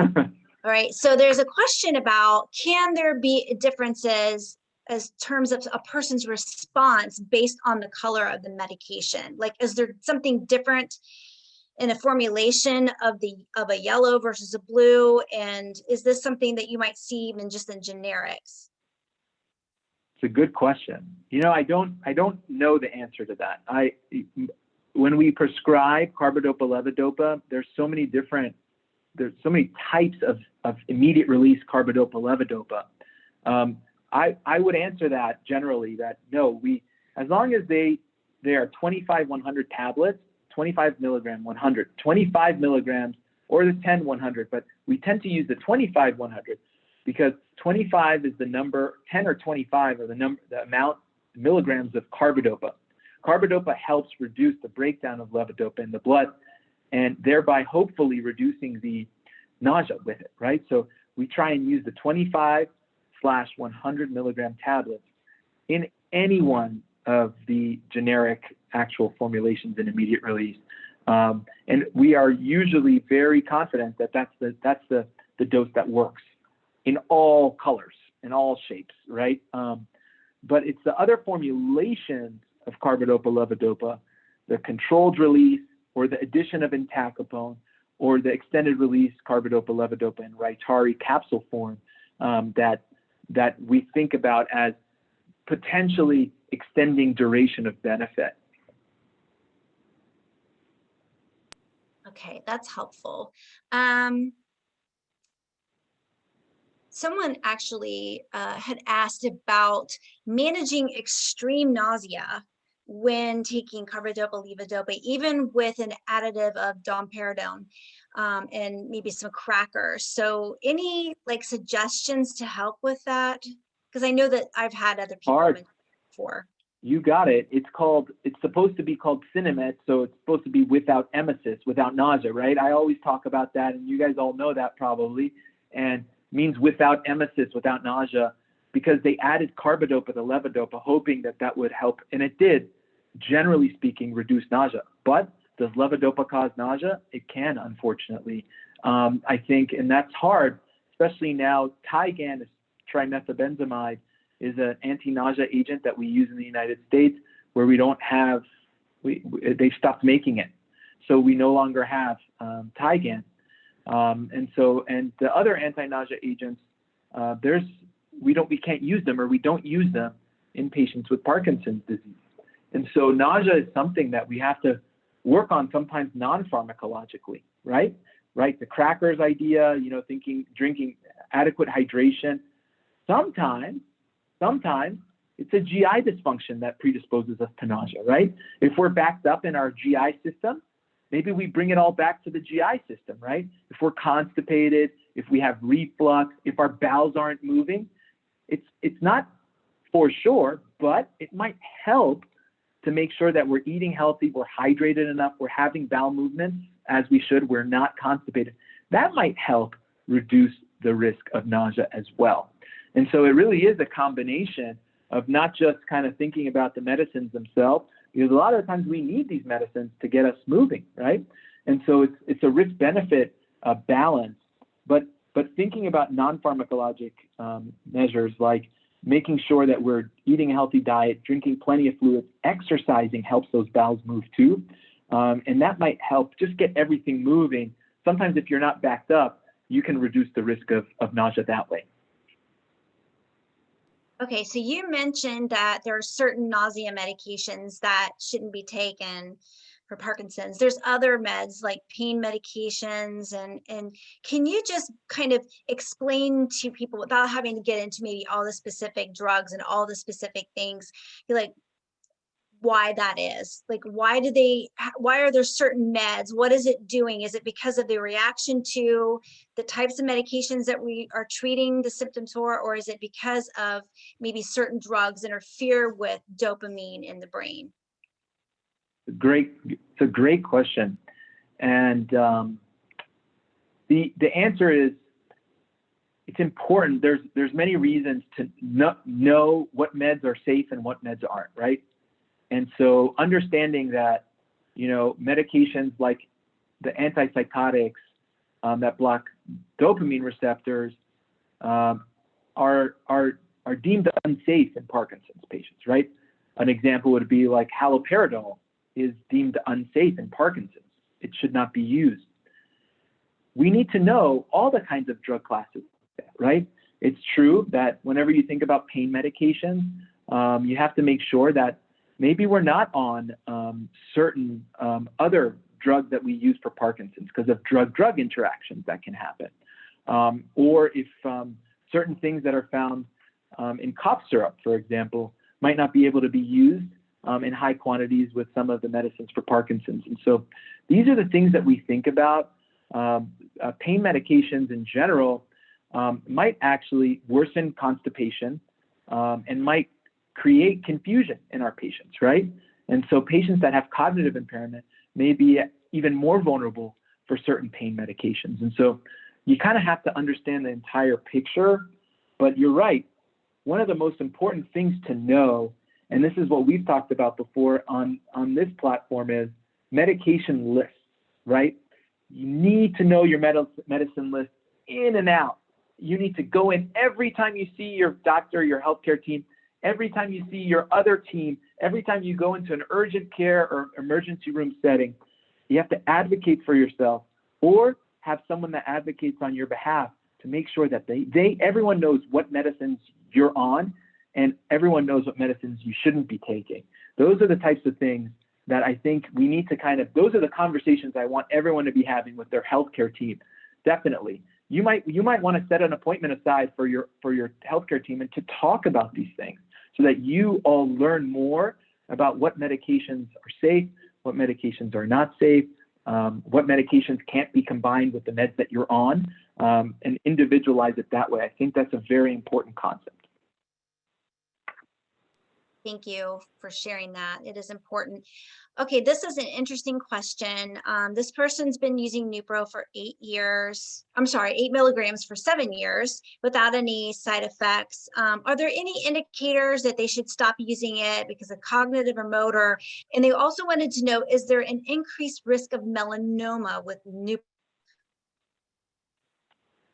All right. So there's a question about, can there be differences as terms of a person's response based on the color of the medication? Like, is there something different in a formulation of a yellow versus a blue? And is this something that you might see even just in generics? It's a good question. You know, I don't know the answer to that. When we prescribe Carbidopa Levodopa, there's so many types of immediate release Carbidopa Levodopa. I would answer that generally that no, as long as they are 25 100 tablets, 25 milligram 100, 25 milligrams, or the 10 100, but we tend to use the 25 100 because 25 is the number, 10 or 25 are the amount milligrams of Carbidopa. Carbidopa helps reduce the breakdown of levodopa in the blood, and thereby hopefully reducing the nausea with it, right? So we try and use the 25/100 milligram tablets in any one of the generic actual formulations in immediate release. And we are usually very confident that that's the dose that works in all colors, in all shapes, right? But it's the other formulations of Carbidopa Levodopa, the controlled release, or the addition of entacapone, or the extended release Carbidopa Levodopa in Rytari capsule form that we think about as potentially extending duration of benefit. Okay, that's helpful. Someone actually had asked about managing extreme nausea when taking Carbidopa Levodopa, even with an additive of domperidone and maybe some crackers. So any like suggestions to help with that? Because I know that I've had other people before. You got it. It's supposed to be called Suffinamide, so it's supposed to be without emesis, without nausea, right? I always talk about that, and you guys all know that probably, and means without emesis, without nausea, because they added Carbidopa to Levodopa, hoping that would help, and it did, generally speaking, reduce nausea. But does Levodopa cause nausea? It can, unfortunately. I think, and that's hard, especially now. Tigan, trimethylbenzamide, is an anti-nausea agent that we use in the United States, where we don't have, they stopped making it. So we no longer have Tigan. And the other anti-nausea agents, we can't use them, or we don't use them in patients with Parkinson's disease. And so nausea is something that we have to work on sometimes non-pharmacologically, right? Right, the crackers idea, you know, drinking adequate hydration. Sometimes it's a GI dysfunction that predisposes us to nausea, right? If we're backed up in our GI system, maybe we bring it all back to the GI system, right? If we're constipated, if we have reflux, if our bowels aren't moving, it's not for sure, but it might help to make sure that we're eating healthy, we're hydrated enough, we're having bowel movements as we should, we're not constipated. That might help reduce the risk of nausea as well. And so it really is a combination of not just kind of thinking about the medicines themselves, because a lot of the times we need these medicines to get us moving, right? And so it's a risk-benefit balance, but thinking about non-pharmacologic measures like making sure that we're eating a healthy diet, drinking plenty of fluids, exercising helps those bowels move too. And that might help just get everything moving. Sometimes if you're not backed up, you can reduce the risk of nausea that way. Okay, so you mentioned that there are certain nausea medications that shouldn't be taken for Parkinson's. There's other meds like pain medications, and can you just kind of explain to people without having to get into maybe all the specific drugs and all the specific things, like why that is? Like, why are there certain meds? What is it doing? Is it because of the reaction to the types of medications that we are treating the symptoms for, or is it because of maybe certain drugs interfere with dopamine in the brain? It's a great question. And the answer is, it's important. There's many reasons to know what meds are safe and what meds aren't, right? And so understanding that, medications like the antipsychotics that block dopamine receptors are deemed unsafe in Parkinson's patients, right? An example would be like haloperidol is deemed unsafe in Parkinson's. It should not be used. We need to know all the kinds of drug classes, right? It's true that whenever you think about pain medications, you have to make sure that maybe we're not on certain other drugs that we use for Parkinson's because of drug-drug interactions that can happen. Or if certain things that are found in cough syrup, for example, might not be able to be used in high quantities with some of the medicines for Parkinson's. And so these are the things that we think about. Pain medications in general might actually worsen constipation and might create confusion in our patients, right? And so patients that have cognitive impairment may be even more vulnerable for certain pain medications. And so you kind of have to understand the entire picture, but you're right. One of the most important things to know, and this is what we've talked about before on this platform, is medication lists, right? You need to know your medicine list in and out. You need to go in every time you see your doctor, your healthcare team, every time you see your other team, every time you go into an urgent care or emergency room setting. You have to advocate for yourself or have someone that advocates on your behalf to make sure that everyone knows what medicines you're on and everyone knows what medicines you shouldn't be taking. Those are the types of things that I think we need to those are the conversations I want everyone to be having with their healthcare team. Definitely. You might want to set an appointment aside for your healthcare team and to talk about these things so that you all learn more about what medications are safe, what medications are not safe, what medications can't be combined with the meds that you're on, and individualize it that way. I think that's a very important concept. Thank you for sharing that. It is important. Okay, this is an interesting question. This person's been using Nupro for 8 milligrams for 7 years without any side effects. Are there any indicators that they should stop using it because of cognitive or motor? And they also wanted to know, is there an increased risk of melanoma with Nupro?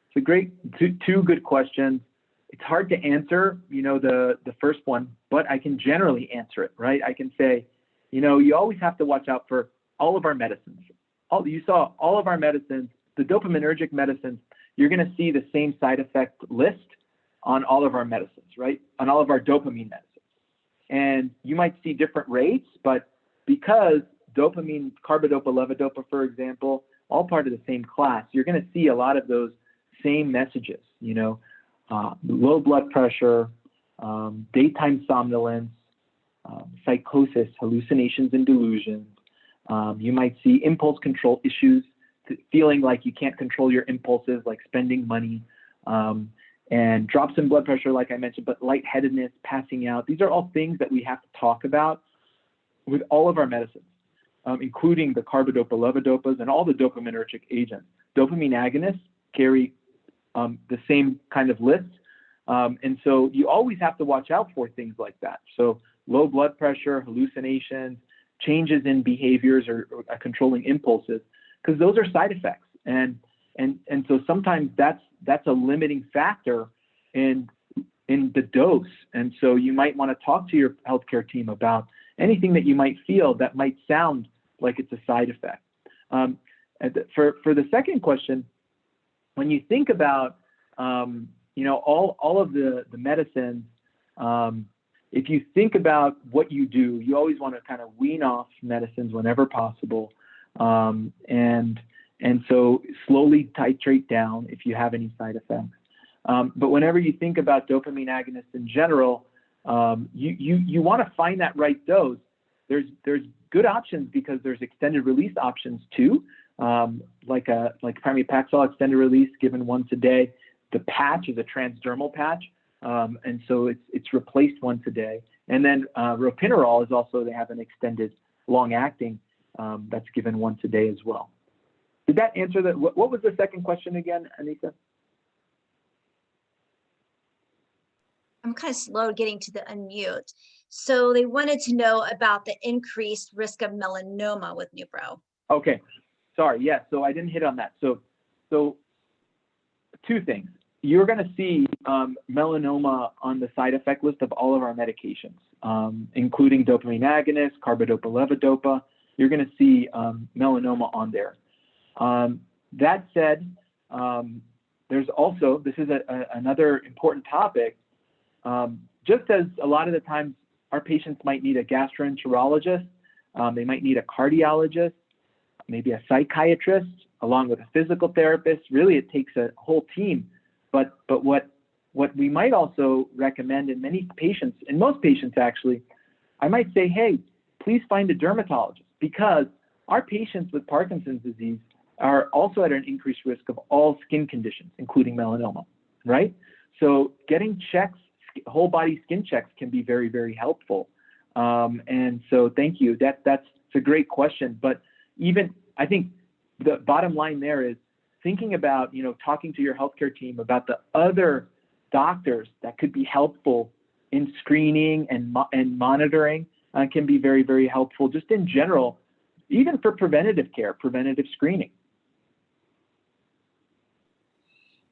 It's a great, two good questions. It's hard to answer, the first one, but I can generally answer it, right? I can say, you always have to watch out for all of our medicines. You saw all of our medicines, the dopaminergic medicines, you're going to see the same side effect list on all of our medicines, right? On all of our dopamine medicines. And you might see different rates, but because dopamine, Carbidopa Levodopa, for example, all part of the same class, you're going to see a lot of those same messages, low blood pressure, daytime somnolence, psychosis, hallucinations and delusions. You might see impulse control issues, feeling like you can't control your impulses, like spending money, and drops in blood pressure, like I mentioned, but lightheadedness, passing out. These are all things that we have to talk about with all of our medicines, including the Carbidopa Levodopas and all the dopaminergic agents. Dopamine agonists carry the same kind of list. And so you always have to watch out for things like that. So low blood pressure, hallucinations, changes in behaviors or controlling impulses, because those are side effects. And so sometimes that's a limiting factor in the dose. And so you might want to talk to your healthcare team about anything that you might feel that might sound like it's a side effect. For the second question, when you think about all of the medicines, if you think about what you do, you always want to kind of wean off medicines whenever possible, and so slowly titrate down if you have any side effects. But whenever you think about dopamine agonists in general, you want to find that right dose. There's good options because there's extended release options too, like Pramipaxol extended release given once a day. The patch is a transdermal patch, and so it's replaced once a day. And then ropinirole is also, they have an extended long-acting that's given once a day as well. Did that answer that? What was the second question again, Anita? I'm kind of slow getting to the unmute. So they wanted to know about the increased risk of melanoma with Nupro. Okay, sorry. Yeah, so I didn't hit on that. So two things. You're going to see melanoma on the side effect list of all of our medications, including dopamine agonists, Carbidopa Levodopa. You're going to see melanoma on there. That said, there's also, this is another important topic, just as a lot of the times our patients might need a gastroenterologist, they might need a cardiologist, maybe a psychiatrist, along with a physical therapist. Really, it takes a whole team. But what we might also recommend in many patients, in most patients actually, I might say, hey, please find a dermatologist, because our patients with Parkinson's disease are also at an increased risk of all skin conditions, including melanoma, right? So getting checks, whole body skin checks can be very, very helpful. And so thank you. That's a great question. But even, I think the bottom line there is thinking about, talking to your healthcare team about the other doctors that could be helpful in screening and monitoring can be very, very helpful just in general, even for preventative care, preventative screening.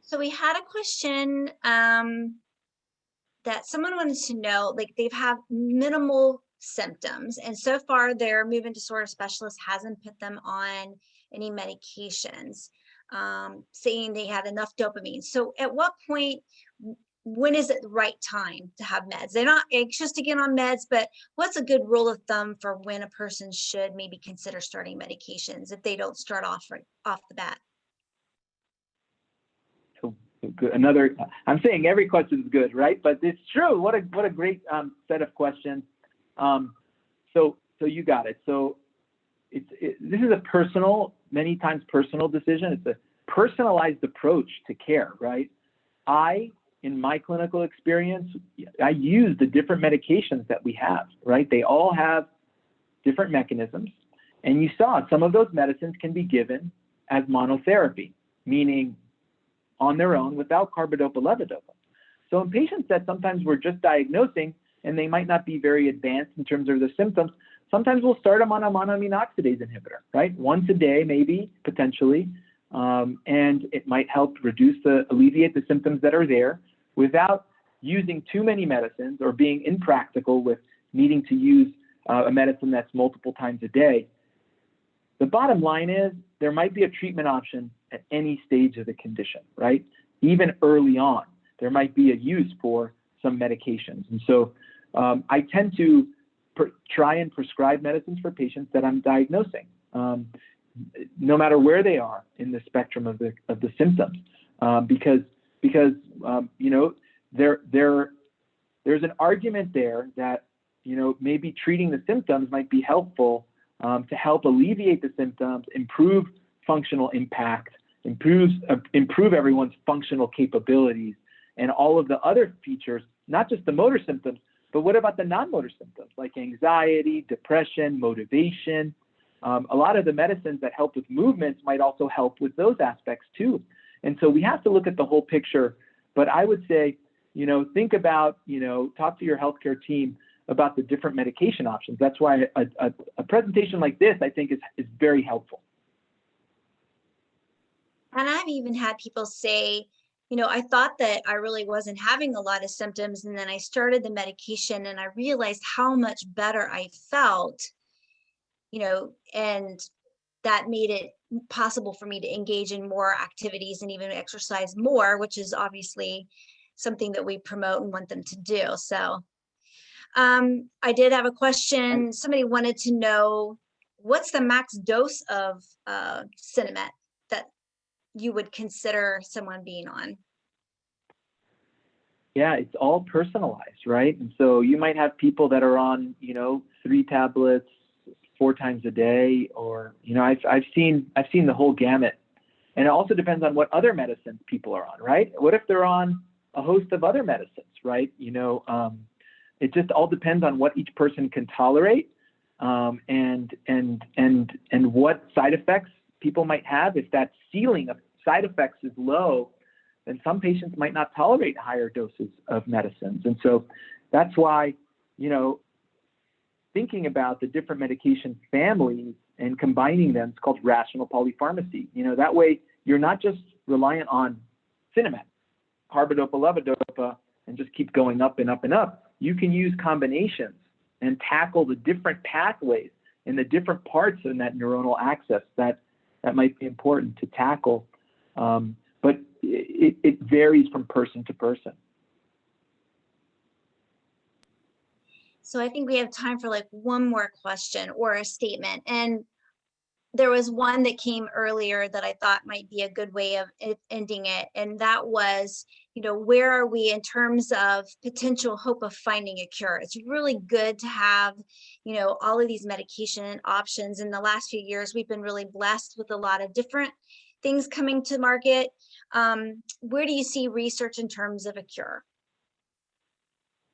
So we had a question that someone wanted to know, like they've had minimal symptoms, and so far their movement disorder specialist hasn't put them on any medications, saying they had enough dopamine. So at what point, when is it the right time to have meds? They're not anxious to get on meds, but what's a good rule of thumb for when a person should maybe consider starting medications if they don't start off the bat? Good. I'm saying every question is good, right? But it's true. What a great set of questions. So you got it. So this is a personal, many times personal decision. It's a personalized approach to care, right? In my clinical experience, I use the different medications that we have, right? They all have different mechanisms. And you saw some of those medicines can be given as monotherapy, meaning on their own without Carbidopa Levodopa. So in patients that sometimes we're just diagnosing and they might not be very advanced in terms of the symptoms, sometimes we'll start them on a monoamine oxidase inhibitor, right? Once a day, maybe, potentially, and it might help alleviate the symptoms that are there without using too many medicines or being impractical with needing to use a medicine that's multiple times a day. The bottom line is there might be a treatment option at any stage of the condition, right? Even early on, there might be a use for some medications. And so I tend to try and prescribe medicines for patients that I'm diagnosing, no matter where they are in the spectrum of the symptoms, because there's an argument there that maybe treating the symptoms might be helpful to help alleviate the symptoms, improve functional impact, improve everyone's functional capabilities, and all of the other features, not just the motor symptoms, but what about the non-motor symptoms like anxiety, depression, motivation? A lot of the medicines that help with movements might also help with those aspects too. And so we have to look at the whole picture. But I would say, think about, talk to your healthcare team about the different medication options. That's why a presentation like this, I think, is very helpful. And I've even had people say, I thought that I really wasn't having a lot of symptoms, and then I started the medication and I realized how much better I felt, and that made it possible for me to engage in more activities and even exercise more, which is obviously something that we promote and want them to do. So I did have a question. Somebody wanted to know, what's the max dose of Suffinamide that you would consider someone being on? Yeah, it's all personalized, right? And so you might have people that are on, 3 tablets 4 times a day, or, I've seen the whole gamut. And it also depends on what other medicines people are on, right? What if they're on a host of other medicines, right? It just all depends on what each person can tolerate, and what side effects people might have. If that ceiling of side effects is low, then some patients might not tolerate higher doses of medicines. And so that's why, thinking about the different medication families and combining them, it's called rational polypharmacy. That way you're not just reliant on Suffinamide, Carbidopa Levodopa, and just keep going up and up and up. You can use combinations and tackle the different pathways and the different parts in that neuronal axis that might be important to tackle. But it varies from person to person. So I think we have time for like one more question or a statement. And there was one that came earlier that I thought might be a good way of ending it. And that was, where are we in terms of potential hope of finding a cure? It's really good to have, all of these medication options. In the last few years, we've been really blessed with a lot of different things coming to market. Where do you see research in terms of a cure?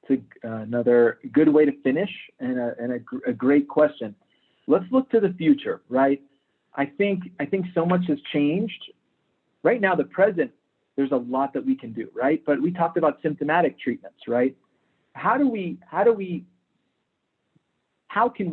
It's another good way to finish, and a great question. Let's look to the future, right? I think so much has changed. Right now, the present, there's a lot that we can do, right? But we talked about symptomatic treatments, right? How can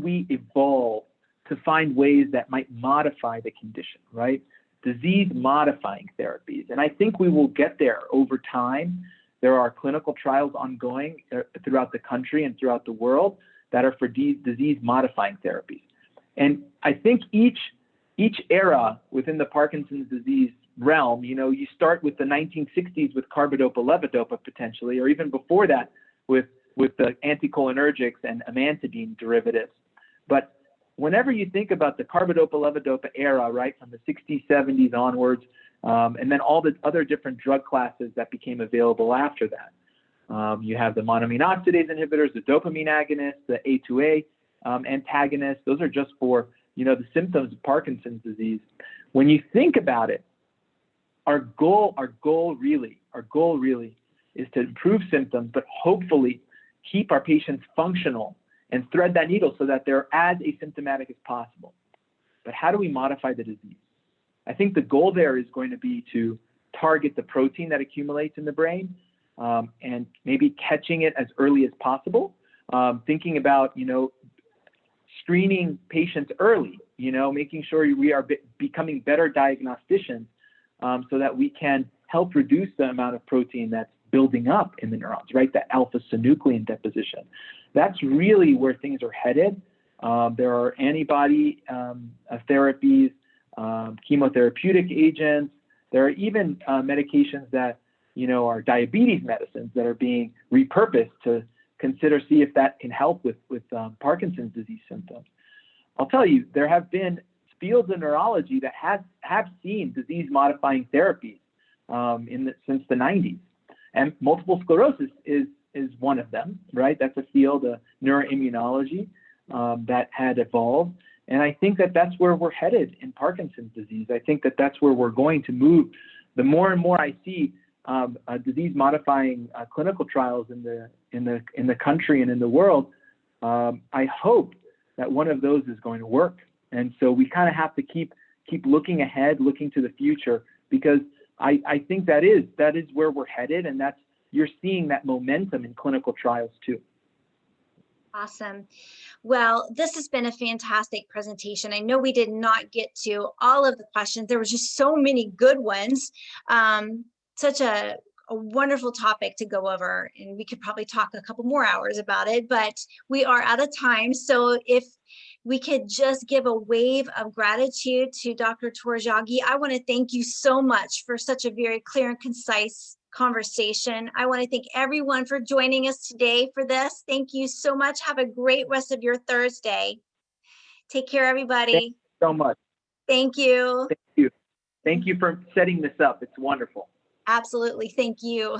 we evolve to find ways that might modify the condition, right? Disease modifying therapies. And I think we will get there over time. There are clinical trials ongoing throughout the country and throughout the world that are for disease modifying therapies. And I think each era within the Parkinson's disease realm, you start with the 1960s with Carbidopa Levodopa potentially, or even before that with the Anticholinergics and Amantadine derivatives. But whenever you think about the Carbidopa Levodopa era, right, from the 60s, 70s onwards, and then all the other different drug classes that became available after that. You have the Monoamine Oxidase inhibitors, the Dopamine Agonists, the A2A antagonists. Those are just for, the symptoms of Parkinson's disease. When you think about it, our goal really is to improve symptoms, but hopefully keep our patients functional and thread that needle so that they're as asymptomatic as possible. But how do we modify the disease? I think the goal there is going to be to target the protein that accumulates in the brain, and maybe catching it as early as possible. Thinking about, screening patients early, making sure we are becoming better diagnosticians, so that we can help reduce the amount of protein that's building up in the neurons, right? That alpha-synuclein deposition. That's really where things are headed. There are antibody therapies, chemotherapeutic agents. There are even medications that, are diabetes medicines that are being repurposed to see if that can help with Parkinson's disease symptoms. I'll tell you, there have been fields in neurology that have seen disease-modifying therapies since the 90s. And multiple sclerosis is one of them, right? That's a field of neuroimmunology that had evolved. And I think that that's where we're headed in Parkinson's disease. I think that that's where we're going to move. The more and more I see disease-modifying clinical trials in the country and in the world, I hope that one of those is going to work. And so we kind of have to keep looking ahead, looking to the future, because I think that is where we're headed, and you're seeing that momentum in clinical trials too. Awesome. Well, this has been a fantastic presentation. I know we did not get to all of the questions. There was just so many good ones. Such a wonderful topic to go over, and we could probably talk a couple more hours about it, but we are out of time. So if we could just give a wave of gratitude to Dr. Torres-Yaghi. I want to thank you so much for such a very clear and concise conversation. I want to thank everyone for joining us today for this. Thank you so much. Have a great rest of your Thursday. Take care, everybody. Thank you so much. Thank you. Thank you. Thank you for setting this up. It's wonderful. Absolutely. Thank you.